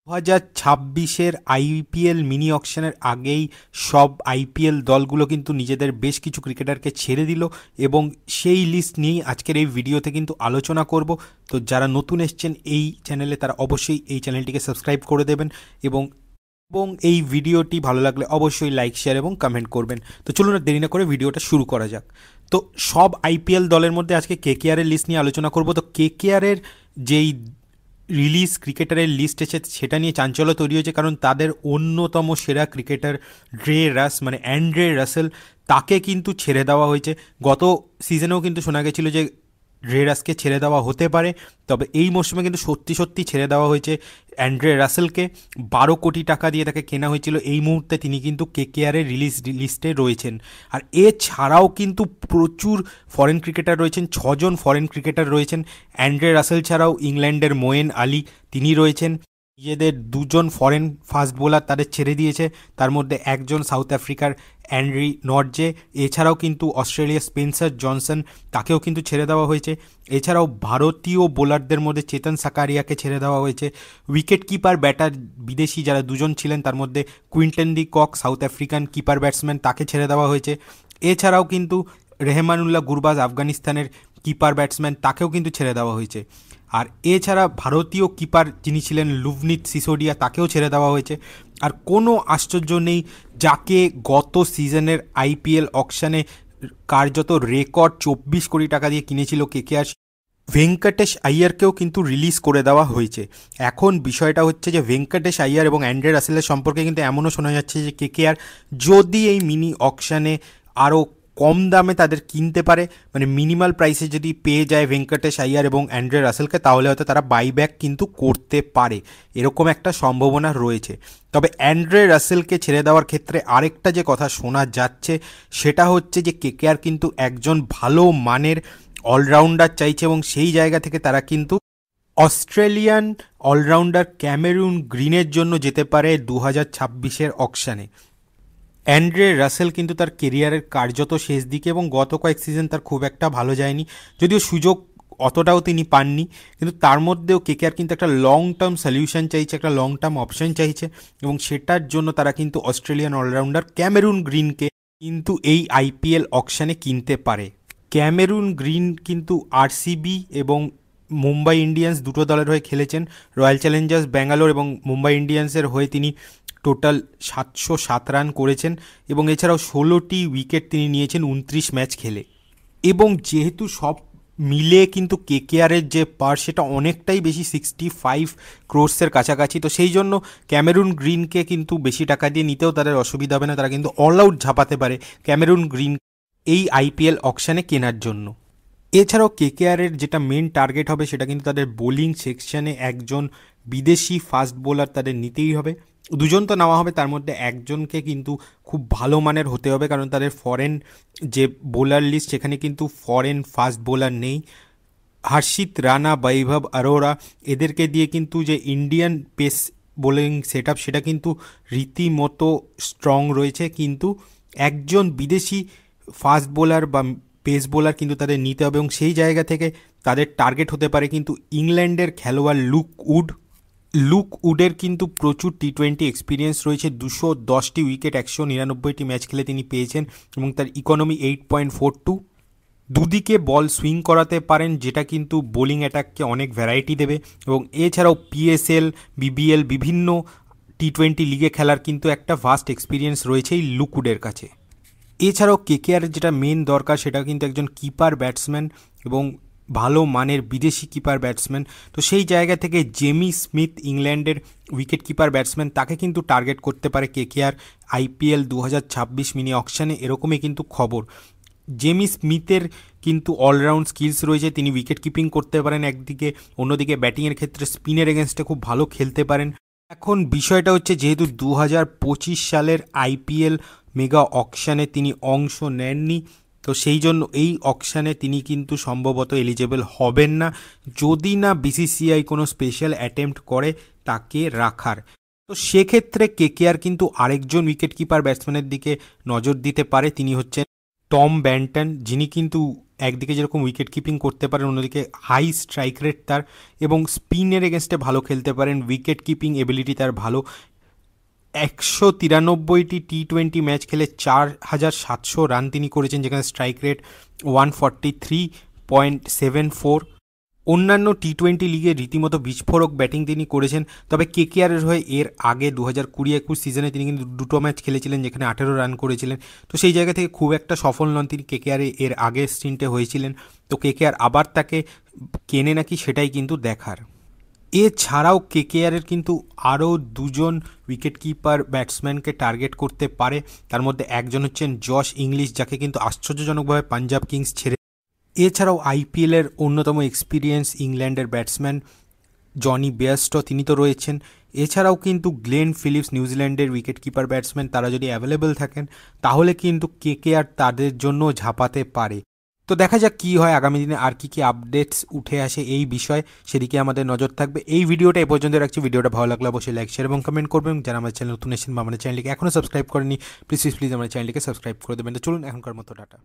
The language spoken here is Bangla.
2026-এর আইপিএল মিনি অকশনের আগেই সব আইপিএল দলগুলো কিন্তু নিজেদের বেশ কিছু ক্রিকেটারকে ছেড়ে দিল এবং সেই লিস্ট নিয়েই আজকের এই ভিডিওতে কিন্তু আলোচনা করব। তো যারা নতুন এসছেন এই চ্যানেলে তারা অবশ্যই এই চ্যানেলটিকে সাবস্ক্রাইব করে দেবেন এবং এবং এই ভিডিওটি ভালো লাগলে অবশ্যই লাইক শেয়ার এবং কমেন্ট করবেন। তো চলুন আর দেরি না করে ভিডিওটা শুরু করা যাক। তো সব আইপিএল দলের মধ্যে আজকে কেকেআরের লিস্ট নিয়ে আলোচনা করব। তো কেকেআরের যেই রিলিজ ক্রিকেটারের লিস্ট এসেছে সেটা নিয়ে চাঞ্চল্য তৈরি হয়েছে, কারণ তাদের অন্যতম সেরা ক্রিকেটার অ্যান্ড্রে রাসেল তাকে কিন্তু ছেড়ে দেওয়া হয়েছে। গত সিজনেও কিন্তু শোনা গেছিলো যে ড্রে রাসকে ছেড়ে দেওয়া হতে পারে, তবে এই মরশুমে কিন্তু সত্যি সত্যি ছেড়ে দেওয়া হয়েছে অ্যান্ড্রে রাসেলকে। 12 কোটি টাকা দিয়ে তাকে কেনা হয়েছিল। এই মুহূর্তে তিনি কিন্তু কেকেআরের রিলিজ লিস্টে রয়েছেন। আর এছাড়াও কিন্তু প্রচুর ফরেন ক্রিকেটার রয়েছেন, 6জন ফরেন ক্রিকেটার রয়েছেন। অ্যান্ড্রে রাসেল ছাড়াও ইংল্যান্ডের মোয়েন আলী তিনি রয়েছেন। নিজেদের 2জন ফরেন ফাস্ট বোলার তাদের ছেড়ে দিয়েছে, তার মধ্যে একজন সাউথ আফ্রিকার অ্যান্ড্রি নর্জে। এছাড়াও কিন্তু অস্ট্রেলিয়ার স্পেন্সার জনসন তাকেও কিন্তু ছেড়ে দেওয়া হয়েছে। এছাড়াও ভারতীয় বোলারদের মধ্যে চেতন সাকারিয়াকে ছেড়ে দেওয়া হয়েছে। উইকেট কিপার ব্যাটার বিদেশি যারা 2জন ছিলেন তার মধ্যে Quinton de Kock south African keeper batsman তাকে ছেড়ে দেওয়া হয়েছে। এছাড়াও কিন্তু রেহমানুল্লাহ গুরবাজ আফগানিস্তানের কিপার ব্যাটসম্যান তাকেও কিন্তু ছেড়ে দেওয়া হয়েছে। আর এছাড়া ভারতীয় কিপার যিনি ছিলেন লুভনিত সিসোডিয়া তাকেও ছেড়ে দেওয়া হয়েছে। আর কোনো আশ্চর্য নেই, যাকে গত সিজনের আইপিএল অকশানে কার্যত রেকর্ড 24 কোটি টাকা দিয়ে কিনেছিল কেকেআর, ভেঙ্কটেশ আইয়ারকেও কিন্তু রিলিজ করে দেওয়া হয়েছে। এখন বিষয়টা হচ্ছে যে ভেঙ্কটেশ আইয়ার এবং অ্যান্ড্রে রাসেলের সম্পর্কে কিন্তু এমনও শোনা যাচ্ছে যে কেকেআর যদি এই মিনি অকশানে আরও কম দামে তাদের কিনতে পারে, মানে মিনিমাল প্রাইসে যদি পেয়ে যায় ভেঙ্কটেশ আইয়ার এবং অ্যান্ড্রে রাসেলকে, তাহলে হয়তো তারা বাইব্যাক কিন্তু করতে পারে, এরকম একটা সম্ভাবনা রয়েছে। তবে অ্যান্ড্রে রাসেলকে ছেড়ে দেওয়ার ক্ষেত্রে আরেকটা যে কথা শোনা যাচ্ছে সেটা হচ্ছে যে কেকেআর কিন্তু একজন ভালো মানের অলরাউন্ডার চাইছে এবং সেই জায়গা থেকে তারা কিন্তু অস্ট্রেলিয়ান অলরাউন্ডার ক্যামেরুন গ্রিনের জন্য যেতে পারে 2026-এর অকশানে। অ্যান্ড্রে রাসেল কিন্তু তার কেরিয়ারের কার্যত শেষ দিকে এবং গত কয়েক সিজন তার খুব একটা ভালো যায়নি, যদিও সুযোগ অতটাও তিনি পাননি, কিন্তু তার মধ্যেও কেকেআর কিন্তু একটা লং টার্ম সলিউশন চাইছে, একটা লং টার্ম অপশন চাইছে এবং সেটার জন্য তারা কিন্তু অস্ট্রেলিয়ান অলরাউন্ডার ক্যামেরুন গ্রিনকে কিন্তু এই আইপিএল অকশানে কিনতে পারে। ক্যামেরুন গ্রিন কিন্তু আরসিবি এবং মুম্বাই ইন্ডিয়ান্স দুটো দলের হয়ে খেলেছেন। রয়্যাল চ্যালেঞ্জার্স ব্যাঙ্গালোর এবং মুম্বাই ইন্ডিয়ান্সের হয়ে তিনি টোটাল 707 রান করেছেন এবং এছাড়াও 16টি উইকেট তিনি নিয়েছেন 29 ম্যাচ খেলে। এবং যেহেতু সব মিলে কিন্তু কেকেআরের যে পার সেটা অনেকটাই বেশি, 65 ক্রোর্সের কাছাকাছি, তো সেই জন্য ক্যামেরুন গ্রিনকে কিন্তু বেশি টাকা দিয়ে নিতেও তাদের অসুবিধা হবে না, তারা কিন্তু অল আউট ঝাঁপাতে পারে ক্যামেরুন গ্রিন এই আইপিএল অকশানে কেনার জন্য। এছাড়াও কেকেআরের যেটা মেন টার্গেট হবে সেটা কিন্তু তাদের বোলিং সেকশানে একজন বিদেশি ফাস্ট বোলার তাদের নিতেই হবে। 2জন তো নেওয়া হবে, তার মধ্যে একজনকে কিন্তু খুব ভালো মানের হতে হবে, কারণ তাদের ফরেন যে বোলার লিস্ট সেখানে কিন্তু ফরেন ফাস্ট বোলার নেই। হর্ষিত রানা, বৈভব অরোরা এদেরকে দিয়ে কিন্তু যে Indian pace bowling set up সেটা কিন্তু রীতিমতো স্ট্রং রয়েছে, কিন্তু একজন বিদেশি ফাস্ট বোলার বা পেস বোলার কিন্তু তাদের নিতে হবে এবং সেই জায়গা থেকে তাদের টার্গেট হতে পারে কিন্তু ইংল্যান্ডের খেলোয়াড় লুক উডের কিন্তু প্রচুর টি20 এক্সপিরিয়েন্স রয়েছে। 210টি উইকেট 199টি ম্যাচ খেলে তিনি পেয়েছেন এবং তার ইকোনমি 8.42। দুদিকে বল সুইং করাতে পারেন, যেটা কিন্তু বোলিং অ্যাটাককে অনেক ভ্যারাইটি দেবে এবং এছাড়াও পিএসএল, বিবিএল বিভিন্ন টি20 লিগে খেলার কিন্তু একটা ভাস্ট এক্সপিরিয়েন্স রয়েছে এই লুক উডের কাছে। এছাড়াও কেকেআরের যেটা মেন দরকার সেটা কিন্তু একজন কিপার ব্যাটসম্যান এবং ভালো মানের বিদেশি কিপার ব্যাটসম্যান। তো সেই জায়গা থেকে জেমি স্মিথ ইংল্যান্ডের উইকেট কিপার ব্যাটসম্যান তাকে কিন্তু টার্গেট করতে পারে কেকেআর আইপিএল 2026 মিনি অকশানে, এরকমই কিন্তু খবর। জেমি স্মিথের কিন্তু অলরাউন্ড স্কিলস রয়েছে, তিনি উইকেট কিপিং করতে পারেন একদিকে, অন্যদিকে ব্যাটিংয়ের ক্ষেত্রে স্পিনের এগেনস্টে খুব ভালো খেলতে পারেন। এখন বিষয়টা হচ্ছে যেহেতু 2025 সালের আইপিএল মেগা অকশানে তিনি অংশ নেননি, তো সেই জন্য এই অকশানে তিনি কিন্তু সম্ভবত এলিজেবল হবেন না, যদি না বিসিসিআই কোনো স্পেশাল অ্যাটেম্প্ট করে তাকে রাখার। তো সেক্ষেত্রে কেকেআর কিন্তু আরেকজন উইকেট কিপার ব্যাটসম্যানের দিকে নজর দিতে পারে, তিনি হচ্ছেন টম ব্যান্টন, যিনি কিন্তু একদিকে যেরকম উইকেট কিপিং করতে পারেন, অন্যদিকে হাই স্ট্রাইক রেট তার, এবং স্পিনের এগেনস্টে ভালো খেলতে পারেন। উইকেট কিপিং এবিলিটি তার ভালো। 193টি টি20 ম্যাচ খেলে 4700 রান তিনি করেছেন, যেখানে স্ট্রাইক রেট 143.74। অন্যান্য টি20 লিগে রীতিমতো বিস্ফোরক ব্যাটিং তিনি করেছেন। তবে কেকেআরের হয়ে এর আগে 2020-21 সিজনে তিনি কিন্তু দুটো ম্যাচ খেলেছিলেন, যেখানে 18 রান করেছিলেন। তো সেই জায়গা থেকে খুব একটা সফল নন তিনি। কেকেআরে এর আগে স্টিন্টে হয়েছিলেন। তো কেকেআর আবার তাকে কেনে নাকি সেটাই কিন্তু দেখার। এছাড়াও কেকেআরের কিন্তু আরও দুজন উইকেট কিপার ব্যাটসম্যানকে টার্গেট করতে পারে। তার মধ্যে একজন হচ্ছেন জশ ইংলিশ, যাকে কিন্তু আশ্চর্যজনকভাবে পাঞ্জাব কিংস ছেড়ে। এছাড়াও আইপিএলের অন্যতম এক্সপিরিয়েন্স ইংল্যান্ডের ব্যাটসম্যান জনি বেয়ারস্টো, তিনি তো রয়েছেন। এছাড়াও কিন্তু গ্লেন ফিলিপস, নিউজিল্যান্ডের উইকেট কিপার ব্যাটসম্যান, তারা যদি অ্যাভেলেবেল থাকেন তাহলে কিন্তু কেকেআর তাদের জন্য ঝাঁপাতে পারে। তো দেখা যাক কী হয় আগামী দিনে, আর কি আপডেটস উঠে আসে এই বিষয়ে, সেদিকে আমাদের নজর থাকবে। এই ভিডিওটা এ পর্যন্ত রাখছি। ভিডিওটা ভালো লাগলে অবশ্যই লাইক, শেয়ার এবং কমেন্ট করবেন। যারা আমাদের চ্যানেল নতুন এসেছেন বা আমাদের চ্যানেলটিকে এখনও সাবস্ক্রাইব করেনি, প্লিজ আমার চ্যানেলটিকে সাবস্ক্রাইব করে দেবেন। তো চলুন এখনকার মতো টাটা।